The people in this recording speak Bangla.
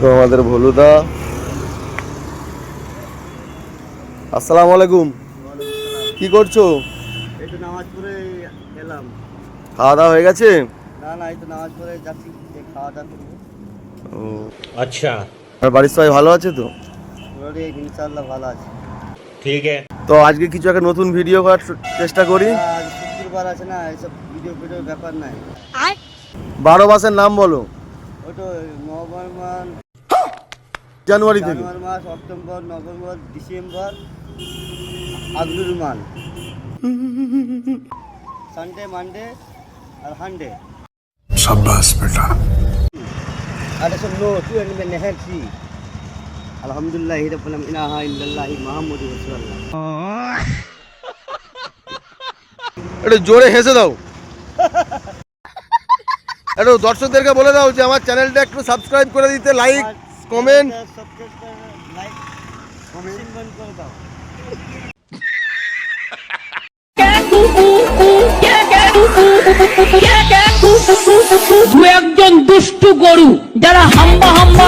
দেখো আমাদের ভোলুদা। আসসালামু আলাইকুম। কি করছো? এই তো নামাজ পড়ে এলাম। খাওয়া দাওয়া হয়ে গেছে? না এই তো নামাজ পড়ে যাচ্ছি, খাওয়া দাওয়া করবো। ও अच्छा, আর বাড়ির সবাই ভালো আছে তো? ওরে ইনশাআল্লাহ ভালো আছে। ठीक है। তো আজকে কিছু একটা নতুন ভিডিও করার চেষ্টা করি। আজ শুক্রবার আছে না, এইসব ভিডিও ব্যাপার নাই। 12 মাসের নাম বলো। ওই তো নভেম্বর মাস, জানুয়ারি থেকে। জানুয়ারি মাস, অক্টোবর, নভেম্বর, ডিসেম্বর, আগ্রুর মান, সানডে, মানডে আর হান্ডে। शाबाश बेटा। আর সব নো তুই এনে নেহেছি। আলহামদুলিল্লাহ রাব্বিল আলামিন, ইলাহা ইল্লাল্লাহ মুহাম্মাদুর রাসূলুল্লাহ। একটু জোরে হেসে দাও। একটু দর্শকদেরকে বলে দাও যে আমার চ্যানেলটা একটু সাবস্ক্রাইব করে দিতে, লাইক কমেন্ট। লাইক কমেন্ট করে দাও। দু একজন দুষ্টু গরু যারা হাম্বা হাম্বা